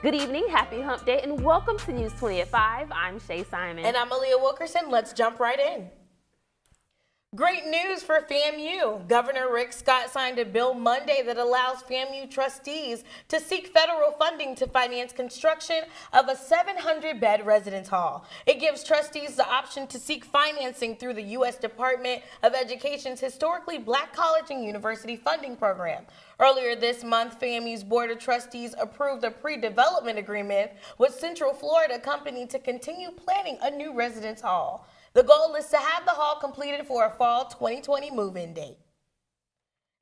Good evening, happy hump day, and welcome to News 20 at 5. I'm Shay Simon. And I'm Aaliyah Wilkerson. Let's jump right in. Great news for FAMU. Governor Rick Scott signed a bill Monday that allows FAMU trustees to seek federal funding to finance construction of a 700-bed residence hall. It gives trustees the option to seek financing through the U.S. Department of Education's historically Black college and university funding program. Earlier this month, FAMU's Board of Trustees approved a pre-development agreement with Central Florida Company to continue planning a new residence hall. The goal is to have the hall completed for a fall 2020 move-in date.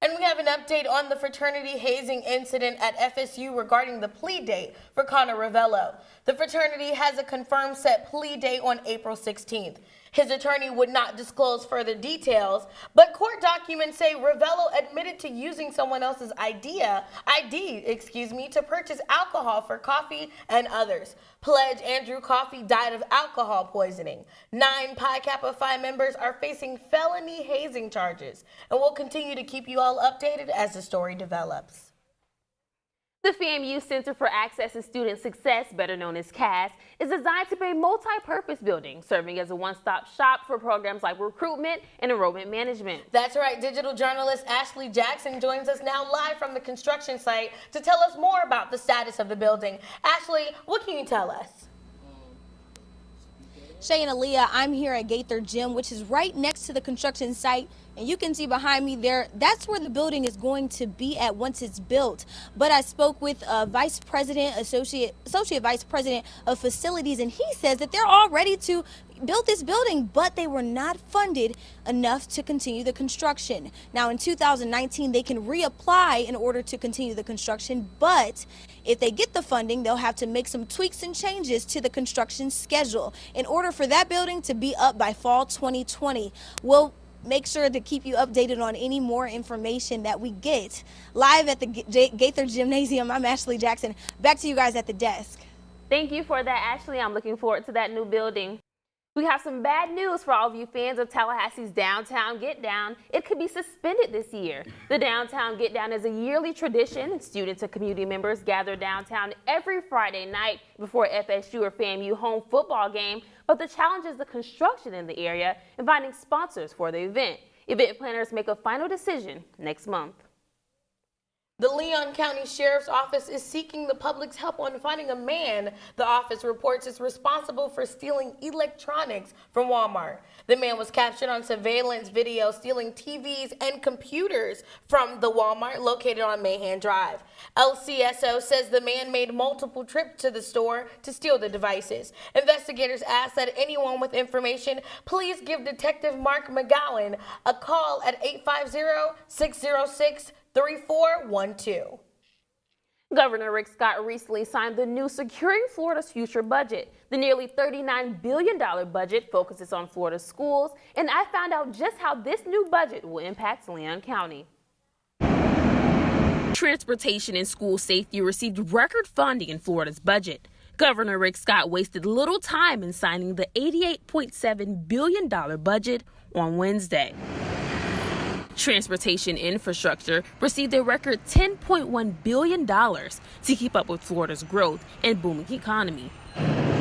And we have an update on the fraternity hazing incident at FSU regarding the plea date for Connor Ravello. The fraternity has a confirmed set plea date on April 16th. His attorney would not disclose further details, but court documents say Ravello admitted to using someone else's ID, to purchase alcohol for Coffee and others. Pledge Andrew Coffey died of alcohol poisoning. 9 Pi Kappa Phi members are facing felony hazing charges, and we'll continue to keep you all updated as the story develops. The FAMU Center for Access and Student Success, better known as CAS, is designed to be a multi-purpose building, serving as a one-stop shop for programs like recruitment and enrollment management. That's right. Digital journalist Ashley Jackson joins us now live from the construction site to tell us more about the status of the building. Ashley, what can you tell us? Shay and Aaliyah, I'm here at Gaither Gym, which is right next to the construction site. And you can see behind me there, that's where the building is going to be at once it's built. But I spoke with Vice President, Associate Vice President of Facilities, and he says that they're all ready to build this building, but they were not funded enough to continue the construction. Now in 2019, they can reapply in order to continue the construction, but if they get the funding, they'll have to make some tweaks and changes to the construction schedule in order for that building to be up by fall 2020. We'll make sure to keep you updated on any more information that we get. Live at the Gaither Gymnasium, I'm Ashley Jackson. Back to you guys at the desk. Thank you for that, Ashley. I'm looking forward to that new building. We have some bad news for all of you fans of Tallahassee's Downtown Get Down. It could be suspended this year. The Downtown Get Down is a yearly tradition. Students and community members gather downtown every Friday night before FSU or FAMU home football game. But the challenge is the construction in the area and finding sponsors for the event. Event planners make a final decision next month. The Leon County Sheriff's Office is seeking the public's help on finding a man the office reports is responsible for stealing electronics from Walmart. The man was captured on surveillance video stealing TVs and computers from the Walmart located on Mahan Drive. LCSO says the man made multiple trips to the store to steal the devices. Investigators ask that anyone with information please give Detective Mark McGowan a call at 850-606-3412. Governor Rick Scott recently signed the new Securing Florida's Future budget. The nearly $39 billion budget focuses on Florida's schools, and I found out just how this new budget will impact Leon County. Transportation and school safety received record funding in Florida's budget. Governor Rick Scott wasted little time in signing the $88.7 billion budget on Wednesday. Transportation infrastructure received a record $10.1 billion to keep up with Florida's growth and booming economy.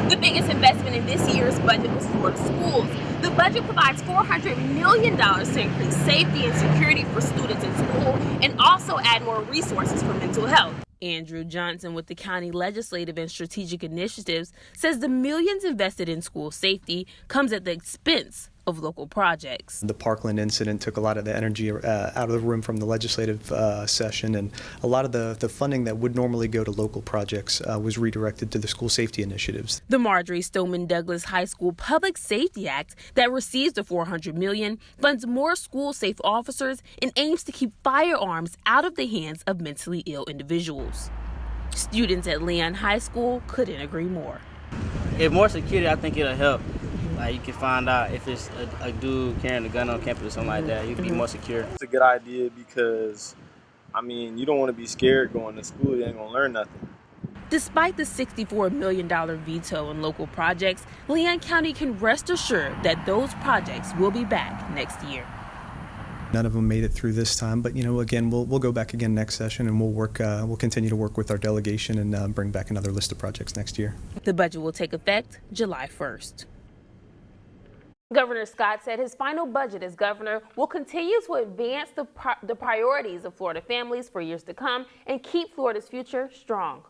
The biggest investment in this year's budget was Florida schools. The budget provides $400 million to increase safety and security for students in school and also add more resources for mental health. Andrew Johnson with the County Legislative and Strategic Initiatives says the millions invested in school safety comes at the expense of local projects. The Parkland incident took a lot of the energy out of the room from the legislative session, and a lot of the funding that would normally go to local projects was redirected to the school safety initiatives. The Marjorie Stoneman Douglas High School Public Safety Act that receives the $400 million funds more school safe officers and aims to keep firearms out of the hands of mentally ill individuals. Students at Leon High School couldn't agree more. If more security, I think it'll help. Like you can find out if it's a dude carrying a gun on campus or something like that. You can be more secure. It's a good idea because, I mean, you don't want to be scared going to school. You ain't going to learn nothing. Despite the $64 million veto on local projects, Leon County can rest assured that those projects will be back next year. None of them made it through this time, but again, we'll go back again next session, and we'll continue to work with our delegation and bring back another list of projects next year. The budget will take effect July 1st. Governor Scott said his final budget as governor will continue to advance the priorities of Florida families for years to come and keep Florida's future strong.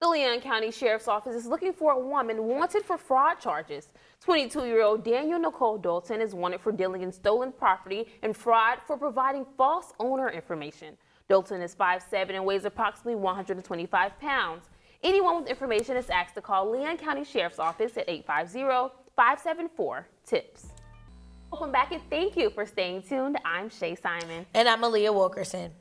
The Leon County Sheriff's Office is looking for a woman wanted for fraud charges. 22-year-old Daniel Nicole Dalton is wanted for dealing in stolen property and fraud for providing false owner information. Dalton is 5'7" and weighs approximately 125 pounds. Anyone with information is asked to call Leon County Sheriff's Office at 850-574-TIPS. Welcome back and thank you for staying tuned. I'm Shay Simon. And I'm Aaliyah Wilkerson.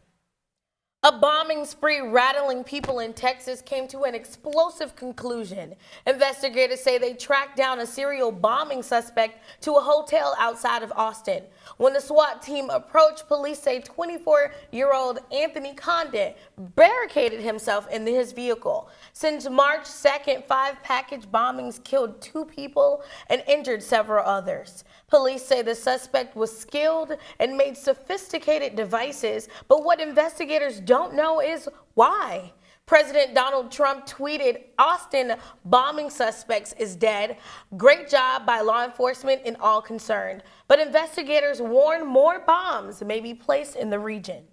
A bombing spree rattling people in Texas came to an explosive conclusion. Investigators say they tracked down a serial bombing suspect to a hotel outside of Austin. When the SWAT team approached, police say 24-year-old Anthony Condit barricaded himself in his vehicle. Since March 2nd, 5 package bombings killed 2 people and injured several others. Police say the suspect was skilled and made sophisticated devices, but what investigators don't know is why. President Donald Trump tweeted, "Austin bombing suspects is dead. Great job by law enforcement and all concerned." But investigators warn more bombs may be placed in the region.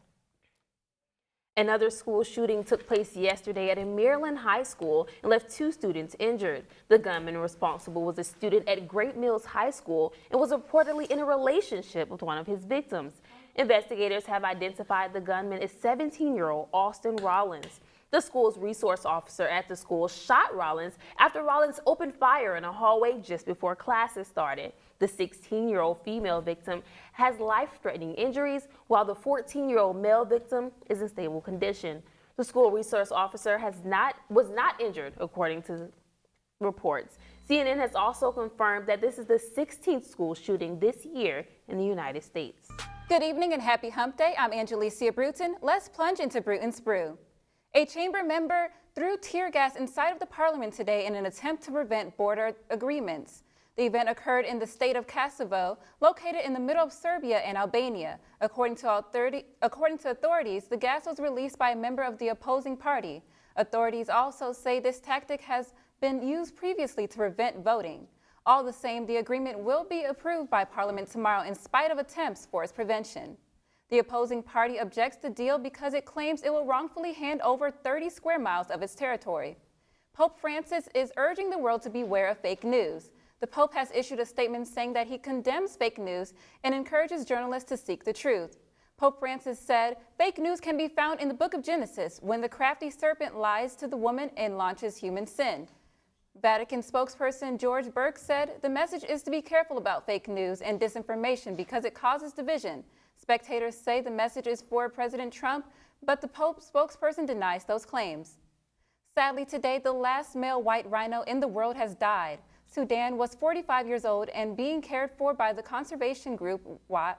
Another school shooting took place yesterday at a Maryland high school and left 2 students injured. The gunman responsible was a student at Great Mills High School and was reportedly in a relationship with one of his victims. Investigators have identified the gunman as 17-year-old Austin Rollins. The school's resource officer at the school shot Rollins after Rollins opened fire in a hallway just before classes started. The 16-year-old female victim has life-threatening injuries, while the 14-year-old male victim is in stable condition. The school resource officer was not injured, according to reports. CNN has also confirmed that this is the 16th school shooting this year in the United States. Good evening and happy hump day. I'm Angelicia Bruton. Let's plunge into Bruton's Brew. A chamber member threw tear gas inside of the parliament today in an attempt to prevent border agreements. The event occurred in the state of Kosovo, located in the middle of Serbia and Albania. According to authorities, the gas was released by a member of the opposing party. Authorities also say this tactic has been used previously to prevent voting. All the same, the agreement will be approved by Parliament tomorrow in spite of attempts for its prevention. The opposing party objects the deal because it claims it will wrongfully hand over 30 square miles of its territory. Pope Francis is urging the world to beware of fake news. The Pope has issued a statement saying that he condemns fake news and encourages journalists to seek the truth. Pope Francis said, "Fake news can be found in the book of Genesis when the crafty serpent lies to the woman and launches human sin." Vatican spokesperson George Burke said, "The message is to be careful about fake news and disinformation because it causes division." Spectators say the message is for President Trump, but the Pope spokesperson denies those claims. Sadly, today, the last male white rhino in the world has died. Sudan was 45 years old and being cared for by the conservation group Wild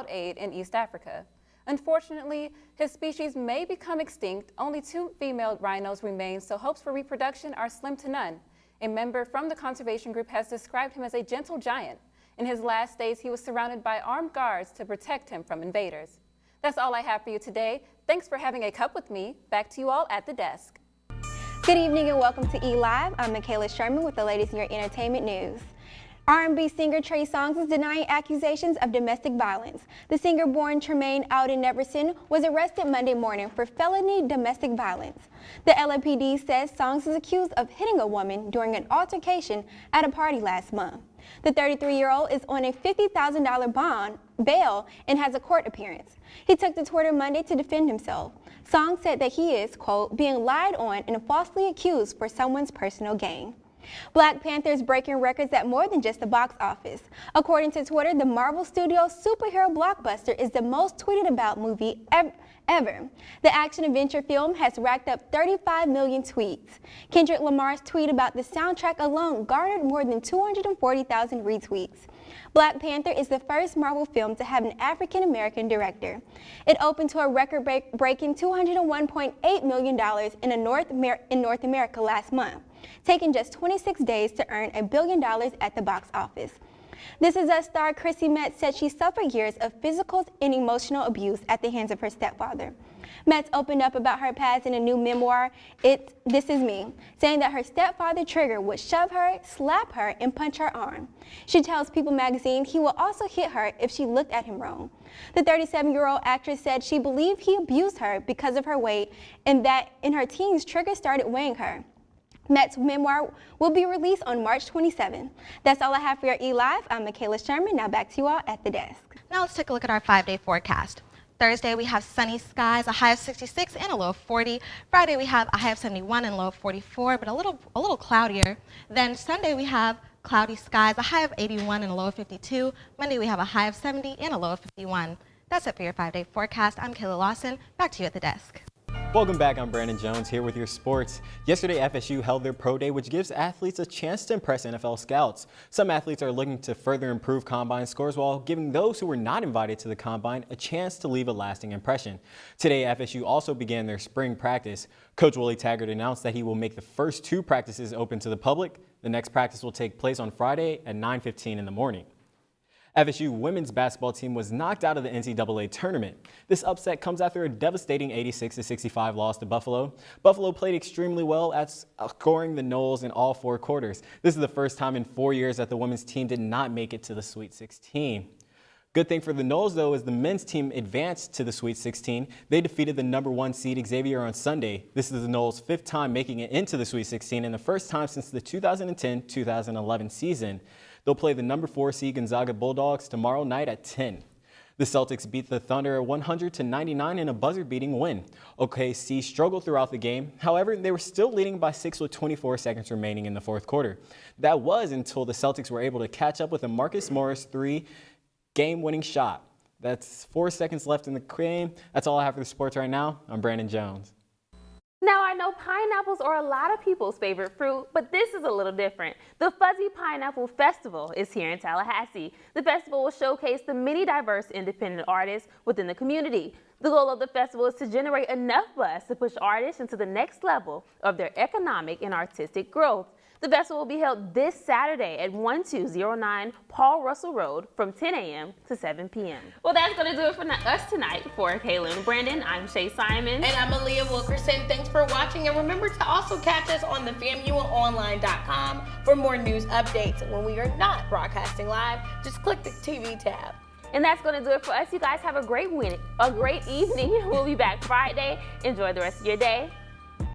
Aid in East Africa. Unfortunately, his species may become extinct. Only 2 female rhinos remain, so hopes for reproduction are slim to none. A member from the conservation group has described him as a gentle giant. In his last days, he was surrounded by armed guards to protect him from invaders. That's all I have for you today. Thanks for having a cup with me. Back to you all at the desk. Good evening and welcome to eLive. I'm MICKAELA Sherman with the latest in your entertainment news. R&B singer TREY is denying accusations of domestic violence. The singer, born Tremaine Alden Neverson, was arrested Monday morning for felony domestic violence. The LAPD says SONGZ is accused of hitting a woman during an altercation at a party last month. The 33-year-old is on a $50,000 bail and has a court appearance. He took to Twitter Monday to defend himself. SONGZ said that he is, quote, being lied on and falsely accused for someone's personal gain. Black Panther is breaking records at more than just the box office. According to Twitter, the Marvel Studios superhero blockbuster is the most tweeted about movie ever. The action-adventure film has racked up 35 million tweets. Kendrick Lamar's tweet about the soundtrack alone garnered more than 240,000 retweets. Black Panther is the first Marvel film to have an African-American director. It opened to a record-breaking $201.8 million in North America last month, taking just 26 days to earn $1 billion at the box office. This is Us star Chrissy Metz said she suffered years of physical and emotional abuse at the hands of her stepfather. Metz opened up about her past in a new memoir, This Is Me, saying that her stepfather Trigger would shove her, slap her, and punch her arm. She tells People magazine he will also hit her if she looked at him wrong. The 37-year-old actress said she believed he abused her because of her weight and that in her teens, Trigger started weighing her. Metz's memoir will be released on March 27th. That's all I have for your eLive. I'm MICKAELA Sherman. Now back to you all at the desk. Now let's take a look at our 5-day forecast. Thursday, we have sunny skies, a high of 66 and a low of 40. Friday, we have a high of 71 and a low of 44, but a little cloudier. Then Sunday, we have cloudy skies, a high of 81 and a low of 52. Monday, we have a high of 70 and a low of 51. That's it for your 5-day forecast. I'm Kayla Lawson. Back to you at the desk. Welcome back. I'm Brandon Jones here with your sports. Yesterday, FSU held their pro day, which gives athletes a chance to impress NFL scouts. Some athletes are looking to further improve combine scores while giving those who were not invited to the combine a chance to leave a lasting impression. Today, FSU also began their spring practice. Coach Willie Taggart announced that he will make the first 2 practices open to the public. The next practice will take place on Friday at 9:15 in the morning. FSU women's basketball team was knocked out of the NCAA tournament. This upset comes after a devastating 86-65 loss to Buffalo. Buffalo played extremely well at scoring the Noles in all 4 quarters. This is the first time in 4 years that the women's team did not make it to the Sweet 16. Good thing for the Noles, though, is the men's team advanced to the Sweet 16. They defeated the #1 seed Xavier on Sunday. This is the Noles' 5th time making it into the Sweet 16 and the first time since the 2010-2011 season. They'll play the #4 seed Gonzaga Bulldogs tomorrow night at 10. The Celtics beat the Thunder 100-99 in a buzzer-beating win. OKC struggled throughout the game. However, they were still leading by 6 with 24 seconds remaining in the 4th quarter. That was until the Celtics were able to catch up with a Marcus Morris 3 game-winning shot. That's 4 seconds left in the game. That's all I have for the sports right now. I'm Brandon Jones. Now, I know pineapples are a lot of people's favorite fruit, but this is a little different. The Fuzzy Pineapple Festival is here in Tallahassee. The festival will showcase the many diverse independent artists within the community. The goal of the festival is to generate enough buzz to push artists into the next level of their economic and artistic growth. The festival will be held this Saturday at 1209 Paul Russell Road from 10 a.m. to 7 p.m. Well, that's going to do it for us tonight. For Kayla and Brandon, I'm Shay Simon. And I'm Aaliyah Wilkerson. Thanks for watching. And remember to also catch us on the FAMUonline.com for more news updates. When we are not broadcasting live, just click the TV tab. And that's going to do it for us. You guys have a great evening. We'll be back Friday. Enjoy the rest of your day.